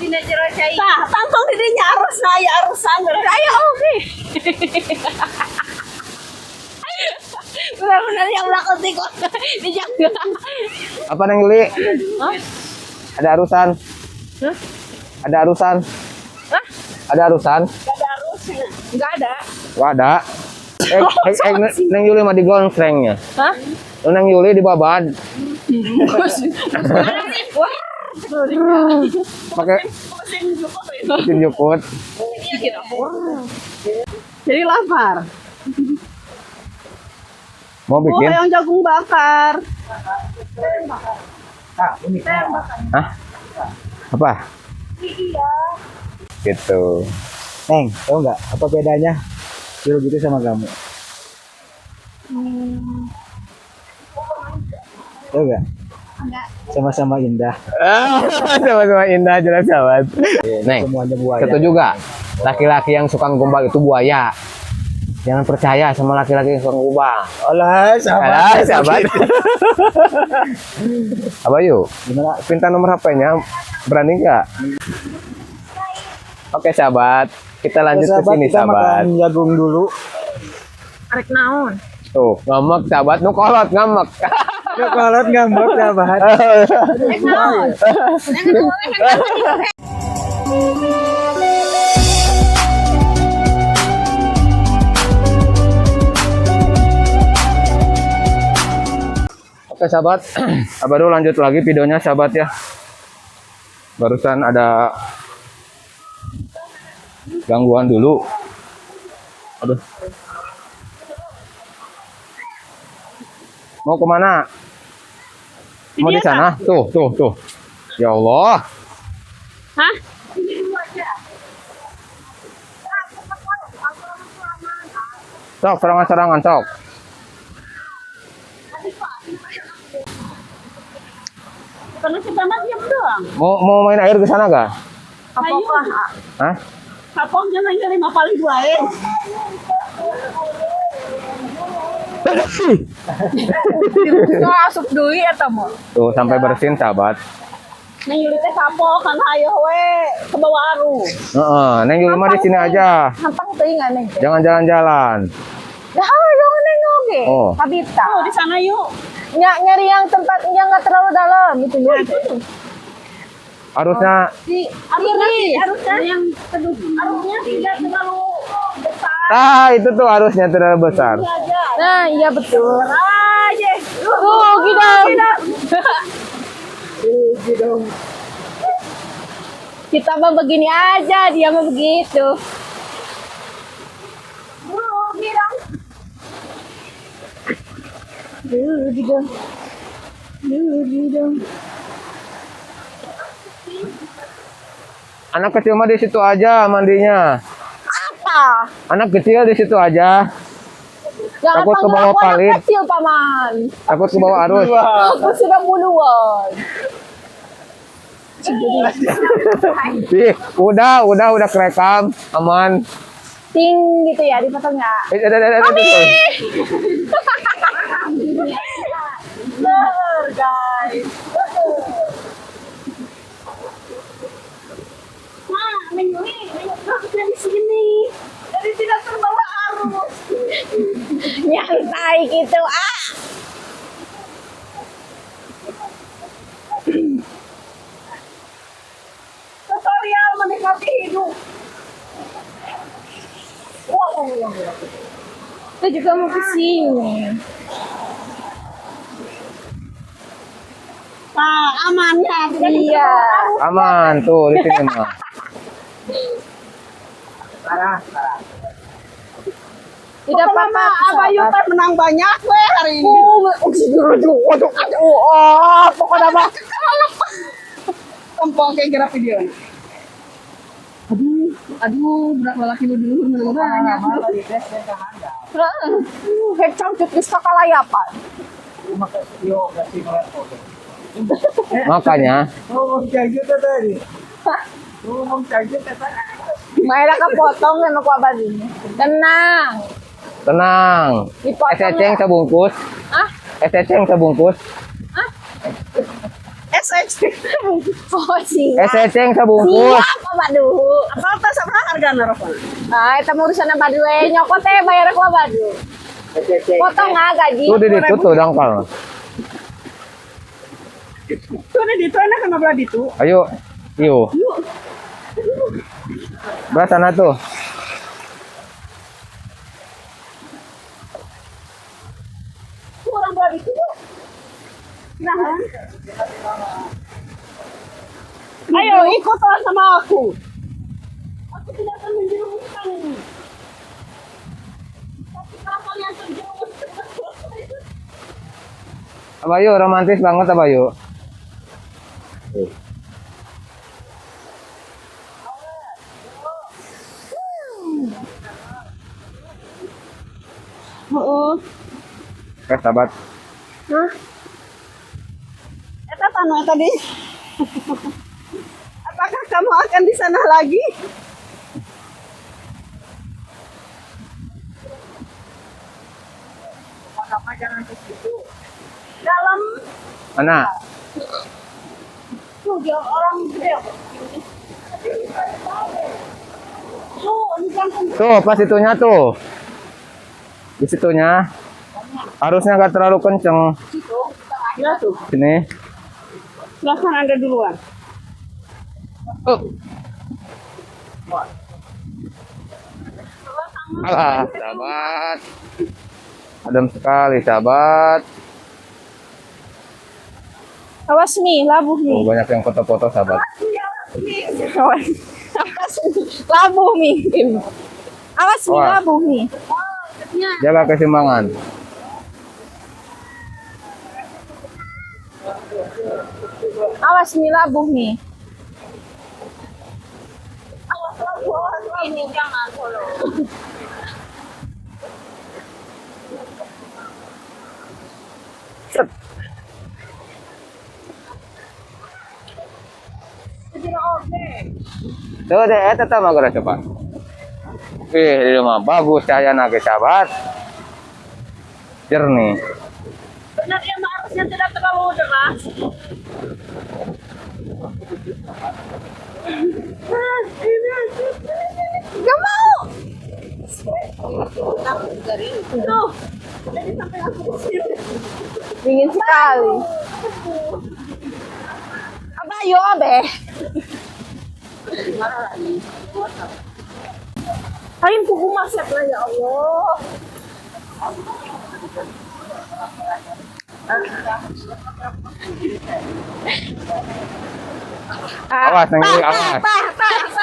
Tina jero cai. Tah, tangtong di dinya arus na ya arusan. Saya oke. Benar-benar yang belakang tikot. Dijaga. Apa Neng Yuli? Hah? Ada arusan? Hah? Ada arusan? Hah? Ada arusan? Gak ada arusnya. Enggak ada. Wah, ada. Neng Yuli mah digonsrengnya. Hah? Neng Yuli di babad. Pakai mesin jukut. Jadi lapar. Mau bikin? yang jagung bakar. Hah? Apa? Gitu. Neng, tahu nggak apa bedanya biru gitu sama kamu? Tahu nggak? Sama-sama indah. Sama-sama indah jelas sahabat. Neng, Semuanya buaya. setuju juga. Laki-laki yang suka gombal itu buaya. Jangan percaya sama laki-laki yang suka gombal. Alah, Alah, sahabat. Apa yuk? Gimana? Pinta nomor HP-nya. Berani nggak? Oke sahabat, kita lanjut ke sini kita sahabat. makan jagung dulu. Arek naon? Tuh, ngamak sahabat, nu kolot ngamak. Coklat ngambek sahabat. Arek naon? Oke sahabat, baru lanjut lagi videonya sahabat ya. Barusan ada gangguan dulu. Aduh. Mau kemana? Mau di sana? Tuh, tuh, tuh. Ya Allah. Hah? Sok, serangan-serangan, sok. Karena kita mah diam doang. Mau main air ke sana gak? Apakah? Hah? Kapoknya main kali 5 paling 2 Asup deui eta mah. Tuh, sampai bersin sahabat. Neng Yuli teh kapok kan hayo we ke bawah arus. Heeh, Neng Yuli mah di sini aja. Hampang teuing neng teh. Jangan jalan-jalan. Dah ayo neng oge. Oh. Kabita. Oh, di sana yuk. Nyari yang tempat yang enggak terlalu dalam gitu ya. Harusnya Di arusnya yang teduh. Arusnya tidak terlalu besar. itu tuh harusnya terlalu besar. Nah, iya betul. Aja. Gitu. Kita mah begini aja, dia mah begitu. Anak kecil mah di situ aja mandinya. Apa? Anak kecil di situ aja. Jangan Takut ke panggil bawah aku anak palit. kecil, Paman. Takut ke bawah arus. Aku sudah buluan. Ih, udah kerekam, aman. Ting gitu ya, dipotongnya. Bener, guys. Nah, Neng Yuli, dari sini. Dari tidak terbawa arus. Nyantai gitu, Tutorial menikmati hidup. Wow. Kita juga mau ke sini. Nah, aman ya. Iya. Aman tuh di sini mah. Tidak apa-apa. Abayu teh menang banyak we hari ini. Pokoknya apa? Kempong kayak gerak video. Aduh, berat lelaki lu dulu menang banyak. Hecang di sakalayapan. Makanya Maela kepotong kan aku abad ini. Tenang. tenang. Dipotong Es eceng ya? sebungkus. Ah? Es eceng sebungkus. SX. Oh, siap. Eceng sabungkus. Siap, Badu. Apa tas seberapa hargana Rafan? Ah, eta mah urusan Badu we. Nyokot teh bayar ku Badu. Potong gaji. Tuh di situ tuh dangkal. Tuh di itu enak kan belah itu. Ayo. Yuk. Belah sana tuh. Orang belah itu. Nah. Ayo ikutlah sama aku. Aku tidak akan menjerumuskan ini. Tapi kalau kalian terjerumus, Abayu romantis banget Abayu. oh, Oke, sahabat. eta tanu tadi. Apakah kamu akan di sana lagi? Dalam Mana? tuh dia orang gede. Tuh, ini kan Tuh, pas itunya tuh. Di situnya. Harusnya nggak terlalu kenceng. ya tuh. Sini. Silahkan Anda duluan. Alah, sahabat. Adem sekali, sahabat. Awas nih, labuh nih. Oh, banyak yang foto-foto, sahabat. Awas. Labuh nih. Awas nih, Awas. labuh nih. Jaga keseimbangan. Awas nih, labuh nih. Ini jangan follow. Set. Tuh deh, tetap magara coba. Ini mah bagus cahaya naga sahabat. Jernih. Benar ya, harusnya tidak terlalu deras. Gak mau. Tuh. Jadi sampai aku di sini. Dingin sekali. Apa yo abe? Kain kuku masak lah ya Allah. Awas, neng Yuli, awas.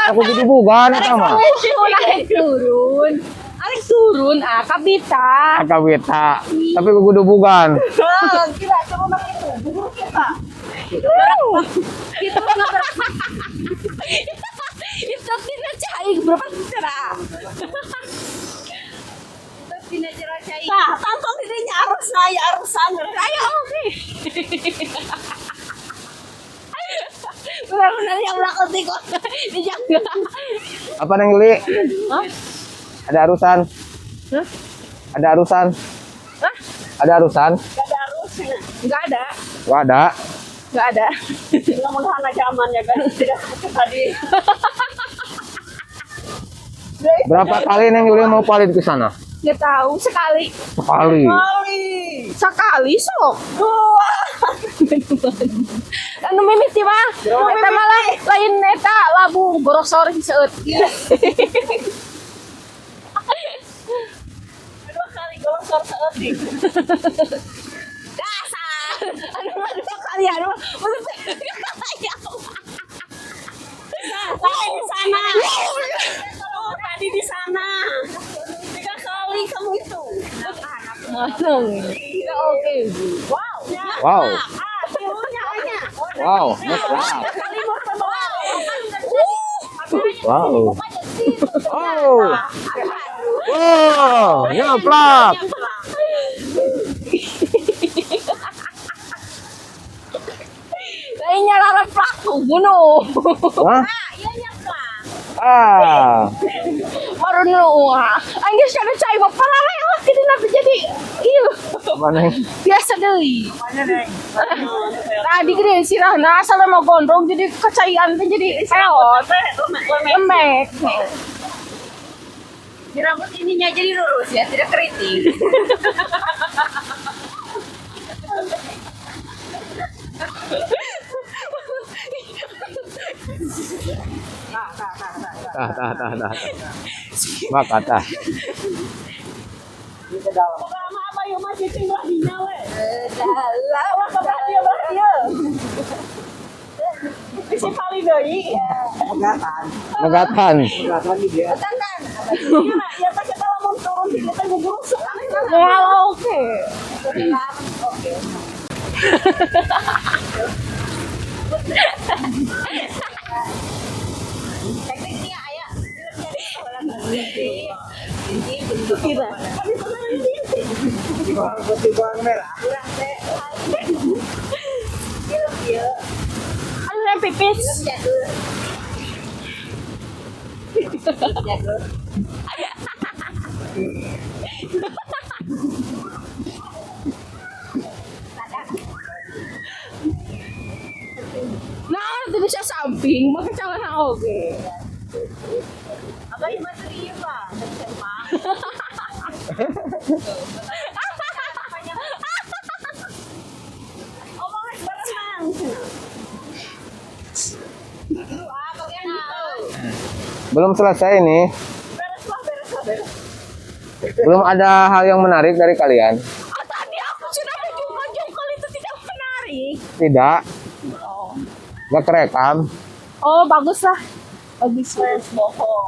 Aku gitu bukan, sama. Naik turun. Arik turun, kabita. Akabita. Tapi aku kudu bukan. Gila, coba itu. Bubur kita. Itu itu tidak cair berapa cerah. Tidak cerah cair. Nah, tampang dirinya arus saya, arusan. Ayo, oke. Benar-benar yang belakang tikot dijaga. Apa neng Yuli? Hah? Ada arusan? Hah? Ada arusan? Hah? Ada arusan? Gak ada arusnya. Enggak ada. Gak ada. Enggak ada. Mudah-mudahan aja aman ya kan. Tidak seperti tadi. Berapa kali neng Yuli mau palit ke sana? Enggak tahu sekali. Sekali. Sekali sok. Dua. Anu mimiti mah. Eta malah lain eta labu borosor seueur. Dua kali golosor seetik. Dasar. Dua kali anu. Tadi di sana. Oh, tadi di sana. 3 kali kamu itu. Ya oke. Wow. Wow. Pilunya hanya. Wow. Mesra. Kali mau ke bawah. Wow. Oh. Wow. Nyaplak. Lainnya lara pelaku bunuh. Hah? Iya nyaplak. Ah. Baru dulu. Anggis kada cai bapak lah kita nabi jadi iya. Mana? Biasa deui. Tadi gede sirahna asal mau gondrong jadi kecaian teh jadi seot. Lemek. Di rambut ininya jadi lurus ya, tidak keriting. Tah. Makan tah. Sama apa yang masih tinggal di nyawa? Lawa kebelah dia. Isi kali deui. Megatan. Ya pakai lamun turun di kita guguruk sekali. Ya oke. Tekniknya ayah. Anu yang pipis. Nah, itu bisa samping, maka celana oke. Abah yang masih iya pak. Omongan berenang. Belum selesai nih. Beres lah. Belum ada hal yang menarik dari kalian. Ah, tadi aku sudah mencoba jengkol itu tidak menarik. Tidak. Gak kerekam. Oh, bagus lah. Bagus. Bohong.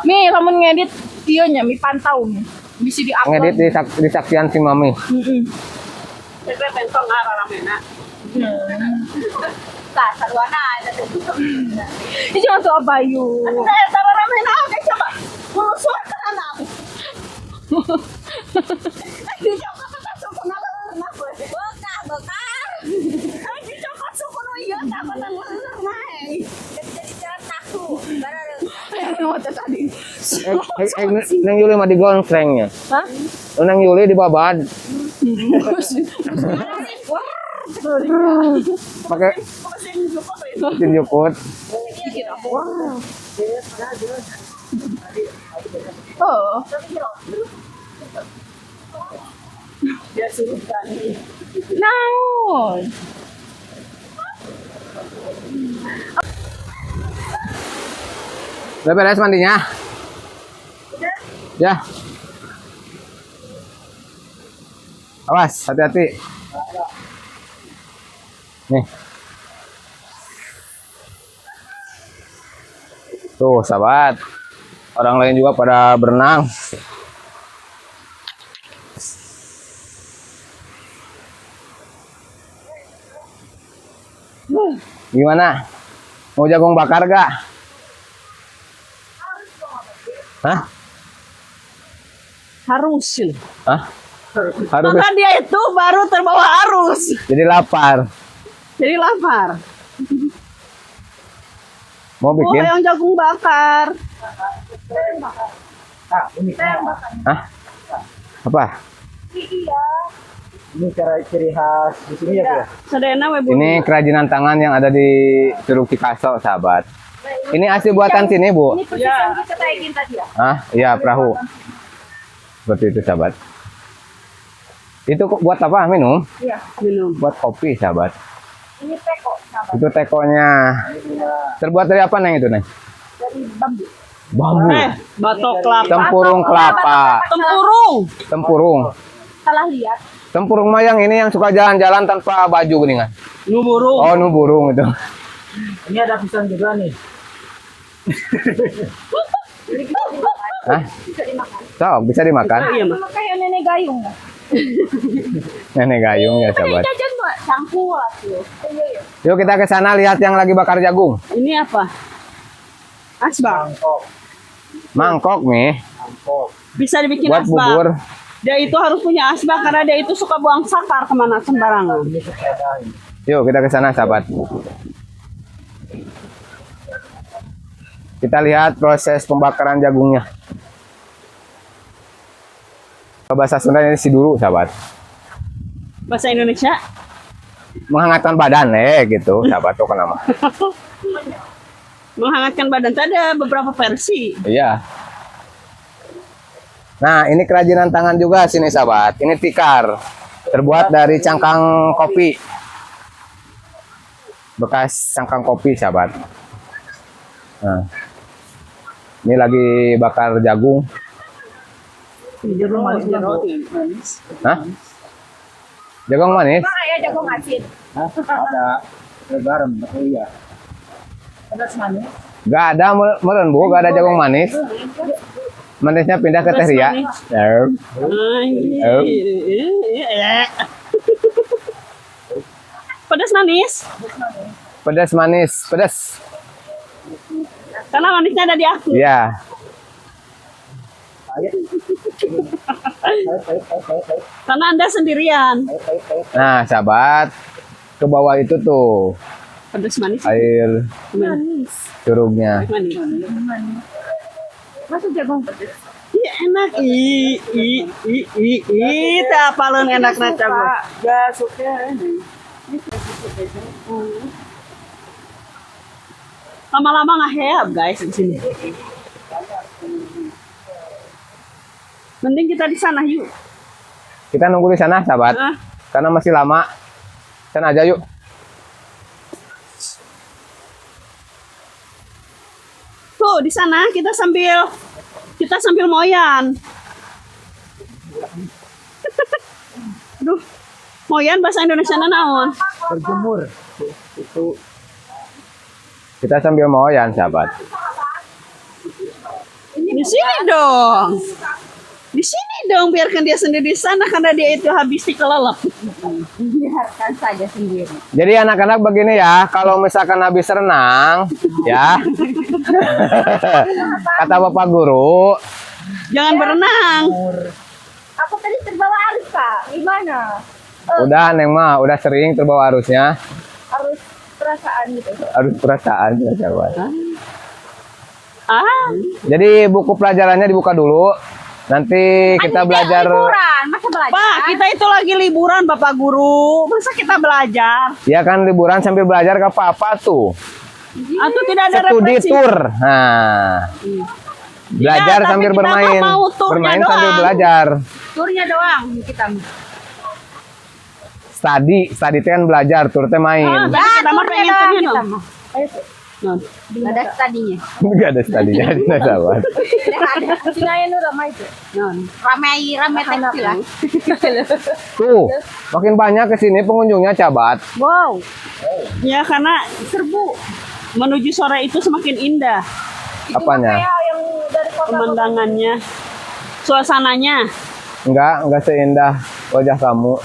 Mi, lamun ngedit iya nya, mi pantau mi. Bisa Ngedit di-upload. di saksian si Mami. Saya pentong arah ramena. Tak sarwana ada. Ini jangan tuh abayu. Saya arah ramena oke coba. Musuh ke anak. Di coba masuk ke nalar Bekar. Di coba suku nu ieu tak benar naik. Jadi jalan takut. Yang tadi. Neng Yuli mah digonsrengnya. Hah? Neng Yuli dibabad. Pakai mesin jukut. Oh. Dia suruh tani. Naon? Udah beres mandinya? Ya. Awas, hati-hati. Nih. Tuh, sahabat. Orang lain juga pada berenang. Gimana? Mau jagung bakar gak? Hah? Harus. Hah? Harus. Maka dia itu baru terbawa arus. Jadi lapar. Jadi lapar. Mau Oh, bikin? yang jagung bakar. Hah? Apa? Ini cara ciri khas di sini ya, Bu? ya? Sedena we Bu. Ini kerajinan tangan yang ada di Curug Cikaso, sahabat. Ini asli buatan sini, Bu. Ini persis yang kita taikin tadi ya. Hah? Iya, perahu. Seperti itu, sahabat. Itu kok buat apa? Minum? Iya. Minum. Buat kopi, sahabat. Ini teko, sahabat. Itu tekonya. Terbuat dari apa, Neng, itu, Neng? Dari bambu. Bambu. Batok kelapa. Tempurung kelapa. Tempurung. Tempurung. Salah lihat. Tempurung mah yang ini yang suka jalan-jalan tanpa baju geningan. Nuburung. Oh, nu burung itu. Ini ada pisang juga nih. Hah? Sok, bisa dimakan? Iya, Mas. Sama kayak nenek gayung. Nenek gayung ya, sahabat. Jajan Mbak, cangkuat tuh. Iya, iya. Yuk kita ke sana lihat yang lagi bakar jagung. Ini apa? Asbak. Mangkok nih, Bisa dibikin buat asbak. bubur. Dia itu harus punya asbak karena dia itu suka buang sakar kemana sembarangan. Yuk kita ke sana, sahabat. Kita lihat proses pembakaran jagungnya. Bahasa Sundanya si dulu, sahabat. Bahasa Indonesia? Menghangatkan badan, gitu, sahabat tuh kan nama. Menghangatkan badan. Tadi ada beberapa versi. Iya. Nah, ini kerajinan tangan juga sini, sahabat. Ini tikar, terbuat dari cangkang kopi. Bekas cangkang kopi, sahabat. Nah, ini lagi bakar jagung. Hah? Jagung manis? Ya jagung asin. Ada garam, iya. Pedas manis. Gak ada meren bu, gak ada jagung manis. Manisnya pindah ke teh ria. Pedas manis. Pedas manis, pedas. Karena manisnya ada di aku. Iya. Karena Anda sendirian. Nah, sahabat, ke bawah itu tuh Pedas manis. air Manis. curugnya. Manis. Masuk jagung pedas. Iya enak. Tak paling enak na jagung. Gak suka. Lama-lama nggak heab guys di sini. Mending kita di sana yuk. Kita nunggu di sana, sahabat. Ah. Karena masih lama. Sana aja yuk. Tuh di sana kita sambil moyan. Duh, moyan bahasa Indonesia naon? Berjemur. Itu Kita sambil moyan, sahabat. Di sini dong. Di sini dong, biarkan dia sendiri di sana karena dia itu habis dikelelep. Biarkan saja sendiri. Jadi anak-anak begini ya, kalau misalkan habis renang, ya. Kata Bapak Guru, Jangan berenang. Aku tadi terbawa arus, Kak. Gimana? udah Neng mah, udah sering terbawa arusnya. Arus perasaan gitu. Arus perasaan, ya, sahabat. Ah, Jadi buku pelajarannya dibuka dulu. Nanti kita belajar. Liburan, masa belajar? Pak, kita itu lagi liburan Bapak Guru. Masa kita belajar? Ya kan liburan sambil belajar ke apa tuh? Atau tidak ada Studi referensi? tour. Nah. Belajar Iya, tapi sambil kita bermain. mah mau turnya Bermain sambil doang. belajar. Turnya doang kita. Study itu kan belajar, tour teh Ah, main. tadi kita mah pengen doang turnya kita dong. mah. Non. Ada tadinya. Enggak ada studinya, tidak sahabat. Ada. Sinayan nu ramai itu. Non. Ramai tekstil lah. Tuh, makin banyak ke sini pengunjungnya, sahabat. Wow. Ya karena serbu. Menuju sore itu semakin indah Apanya? Kayak yang dari kota. pemandangannya, suasananya. Enggak seindah wajah kamu.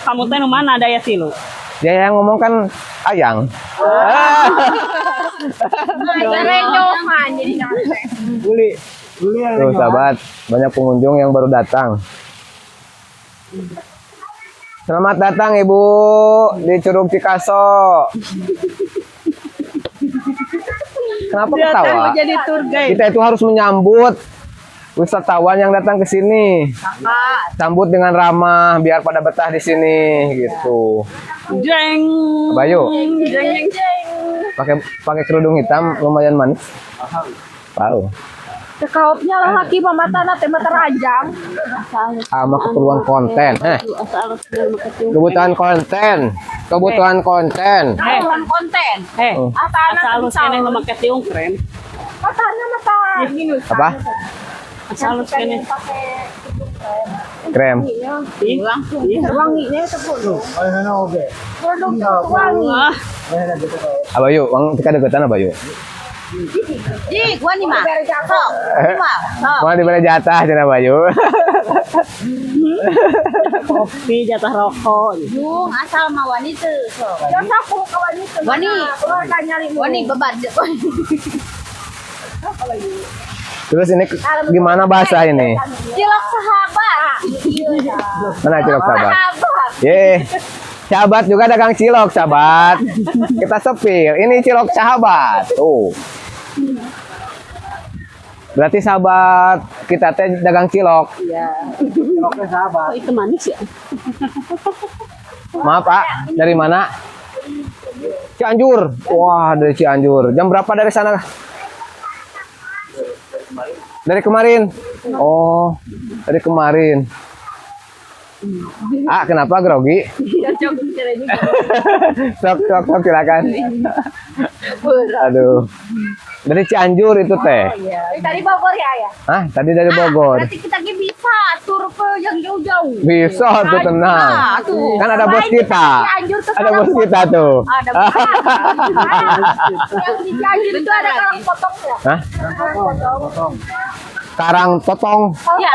Kamu teh nu mana daya tilu? Ya yang ngomong kan Ayang. Renyohan jadi namanya. Uli yang Tuh sahabat, banyak pengunjung yang baru datang. Selamat datang Ibu di Curug Cikaso. Kenapa Dia ketawa? akan menjadi tour guide. Kita itu harus menyambut wisatawan yang datang ke sini. Sambut dengan ramah biar pada betah di sini gitu. Jeng. Bayu, Jeng. pakai kerudung hitam lumayan manis. Tahu. Kekaopnya lah laki pematana teh mata rajang. Sama keperluan konten. Kebutuhan konten. Kebutuhan konten. Bukan konten. Apa anak Asalus kene make tiung krem. matanya mata minus. Apa? Asalus kene. Pakai Krem. langsung wanginya itu pun. Ayo oke. Produk wangi. Wah, Abayu, wang kita deketan Abayu. Dik, gua nih mah. Sok. Mau dibeli jatah cina Bayu. kopi jatah rokok. Yung asal mah wanita. Sok. Ya sapu ka wanita. Wani beban. Terus ini gimana bahasa ini? Cilok sahabat. Mana cilok sahabat? Sahabat. Ye. Sahabat juga dagang cilok, sahabat. Kita sepil. Ini cilok sahabat. Tuh. Berarti sahabat kita teh dagang cilok. Iya. Oke sahabat. Oh, itu manis ya? Maaf Pak, dari mana? Cianjur. Wah, dari Cianjur. Jam berapa dari sana? Dari kemarin. Oh, dari kemarin. Ah, kenapa grogi? Iya, coba bicara juga. Sok, silakan. Aduh. Dari Cianjur itu teh. Dari Bogor ya, ya? Hah, tadi dari Bogor. Berarti kita bisa tur ke yang jauh-jauh. Bisa tuh tenang. tuh. Kan ada bos kita. Cianjur ke Ada bos kita tuh. Ada bos. Yang di Cianjur itu ada karang potong ya? Hah? Karang Totong. Ya.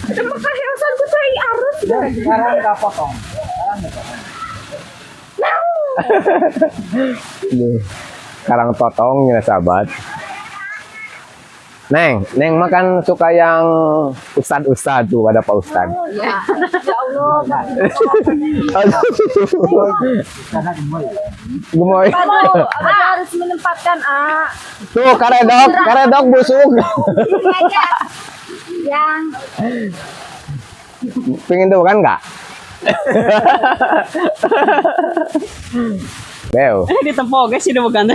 Makanya gue tadi arus. Sekarang nggak potong. Duh, Karang Totong ya sahabat. Neng makan suka yang ustad tuh, ada Pak Ustad. Ya. Ya Allah. Karena gemoy. Gemoy. Aduh, harus menempatkan Tuh karedok busuk. yang Pengen tuh kan nggak? Beo. Di tempo guys, ini bukan.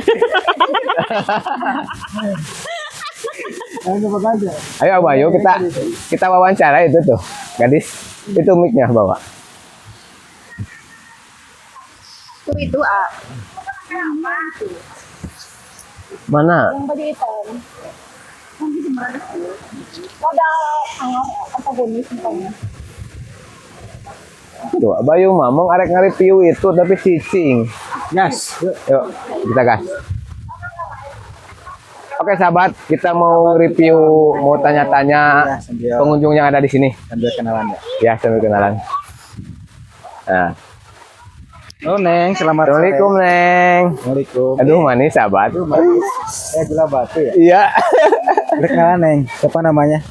Ayo Abayu kita wawancara itu tuh gadis itu mic-nya bawa. itu Mana? yang baju hitam. Modal apa bonus misalnya. Tuh Abayu mamong arek nge-review itu tapi cicing. Yes. Yuk kita gas. Oke sahabat, kita mau review, mau tanya-tanya pengunjung yang ada di sini. Sambil kenalan ya. Ya, sambil kenalan. Nah, Oh Neng, selamat Assalamualaikum Neng. Assalamualaikum. Aduh manis sahabat. Gula batu ya. Iya. Udah kenalan Neng. Siapa namanya?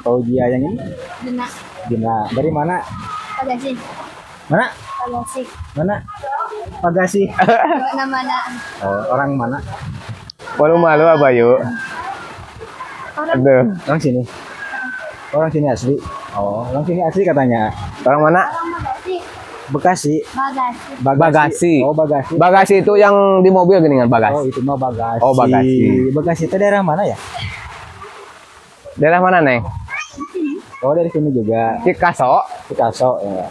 Fauzia yang ini? Dina Dina. Dari mana? Pagasih. Mana? Pagasih. Mana? Pagasi. Mana-mana. Oh, orang mana? Malu-malu Abayu. Aduh, Orang sini. Orang sini asli. Oh, orang sini asli katanya. orang mana? Pagasih. Bekasi. Bagasi. Bagasi. Oh, Bagasi. Bagasi itu yang di mobil gini kan Oh, bagasi. itu mah Bagasi. Oh, Bagasi. Bagasi itu daerah mana ya? Daerah mana Neng? Oh, dari sini juga. Cikaso. Picasso ya.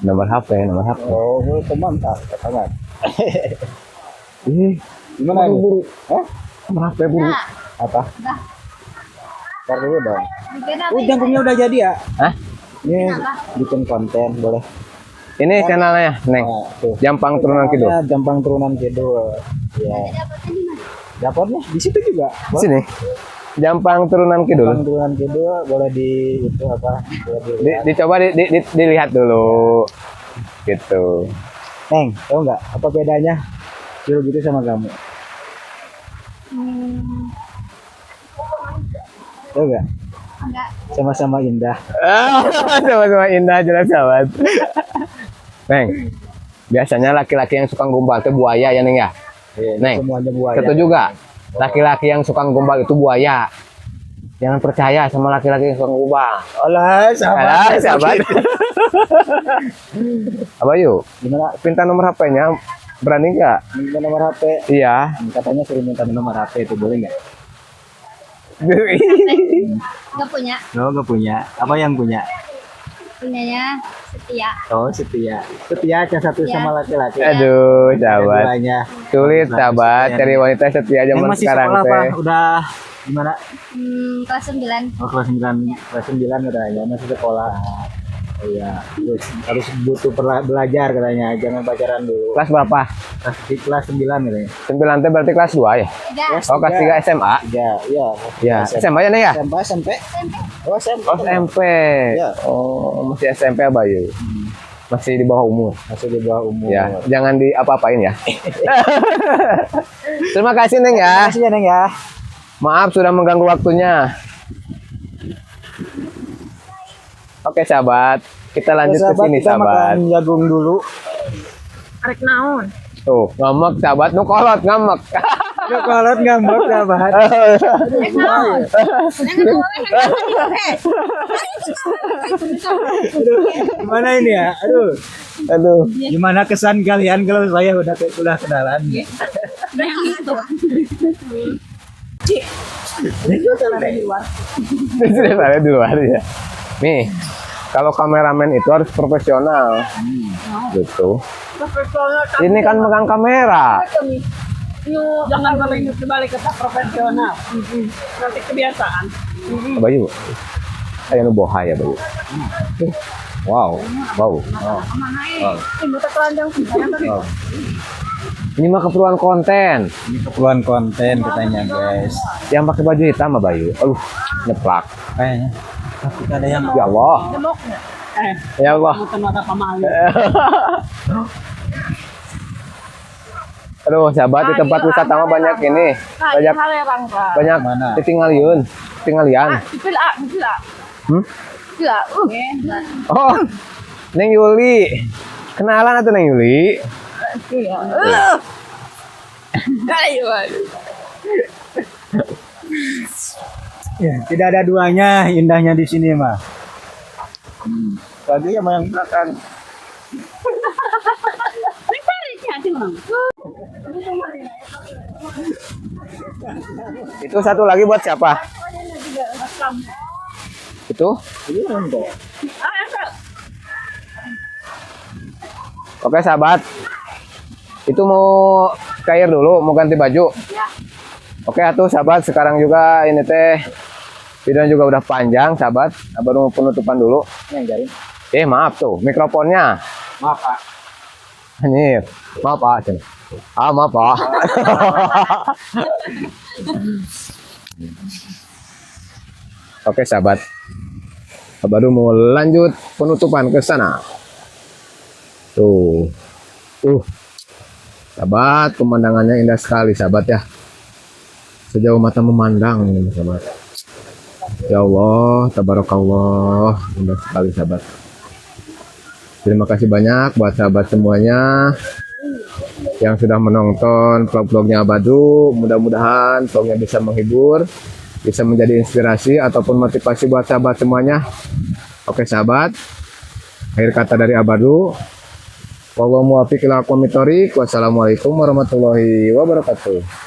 Nomor HP. Oh, itu mantap. Katakan. Ih, Gimana ini? buru. Hah? Nomor HP buru. Apa? Dah. Ntar dulu dong. Bikin apa Oh, jangkungnya udah jadi ya? Hah? Ini bikin konten boleh. Ini channelnya Neng. Nah, tuh. Jampang Turunan Kidul. Ya, Jampang Turunan Kidul. Ya. Dapatnya di situ juga. Di sini. Jampang Turunan Kidul. Jampang Turunan Kidul boleh di itu apa? Boleh dilihat. Dicoba dilihat dulu. Gitu. Neng, tahu nggak apa bedanya Kidul gitu sama kamu? Tahu nggak? Enggak. Sama-sama indah. Sama-sama indah jelas sahabat. Neng, biasanya laki-laki yang suka gombal itu buaya ya Neng ya? Neng, Semuanya buaya. setuju juga? Laki-laki yang suka gombal itu buaya. Jangan percaya sama laki-laki yang suka gombal. Alah, Alah, sahabat. Abayu, Gimana? minta nomor HP-nya. Berani nggak? Minta nomor HP. Iya. Katanya suruh minta nomor HP itu boleh nggak? Enggak punya. No, nggak punya. Apa yang punya? Punyanya Setia. Oh, setia. Setia aja satu Setia. sama laki-laki. Aduh, sahabat. Keduanya. Sulit sahabat cari wanita setia Yang zaman masih sekarang sekolah apa? teh. Udah gimana? Kelas 9. Oh, kelas 9 katanya masih sekolah. Oh iya, terus harus butuh belajar katanya, jangan pacaran dulu. Kelas berapa? Kelas 9 katanya. 9 teh berarti kelas 2 ya? 3. Oh, kelas 3 SMA. Ya, iya. Ya, SMA ya Neng ya? SMP. Oh, SMP. Oh, SMP. Ya. Oh, masih SMP Abayu. Masih di bawah umur. Masih di bawah umur. Ya, jangan di apa-apain ya. Terima kasih Neng ya. Makasih ya, Neng ya. Maaf sudah mengganggu waktunya. Oke sahabat, kita lanjut ke sini kita sahabat. makan jagung dulu. Arek naon? Tuh, ngambek sahabat nu kolot ngambek. Aduh, kolot ngambek sahabat. Arek naon? Gimana ini ya? Aduh. Aduh. Gimana kesan kalian kalau saya udah kenalan? Sudah ada di luar ya. Nih, kalau kameramen itu harus profesional. Gitu. Ini kan megang kamera. Jangan balik ke profesional. Nanti kebiasaan. Bayu. Ayo nu boha ya, Bayu. Wow, wow. Ini mah keperluan konten. Ini keperluan konten katanya guys. Yang pakai baju hitam mah Bayu. Nyeplak. Kayaknya. Tapi ada yang Ya Allah. Ya Allah. Aduh, sahabat di tempat wisata mah banyak ini. Banyak Mana? ditinggalian. Hmm? Oh, Neng Yuli. Kenalan atau Neng Yuli? Ya, tidak ada duanya indahnya di sini mah. Lagi sama yang belakang. Itu satu lagi buat siapa? Itu? Oke sahabat. Itu mau ke air dulu, mau ganti baju. Oke atuh sahabat, sekarang juga ini teh videonya juga udah panjang sahabat. Baru mau penutupan dulu. Maaf tuh mikrofonnya. Maaf Pak. Anjir. Maaf Pak. Maaf Pak. Oke sahabat. Baru mau lanjut penutupan ke sana. Tuh. Sahabat, pemandangannya indah sekali sahabat ya. Sejauh mata memandang ini sahabat. Ya Allah, tabarakallah, indah sekali sahabat. Terima kasih banyak buat sahabat semuanya yang sudah menonton vlog-vlognya Abadu. Mudah-mudahan vlognya bisa menghibur, bisa menjadi inspirasi ataupun motivasi buat sahabat semuanya. Oke sahabat, akhir kata dari Abadu. Wallahu muwaffiq ila aqwamit thoriq. Wassalamualaikum warahmatullahi wabarakatuh.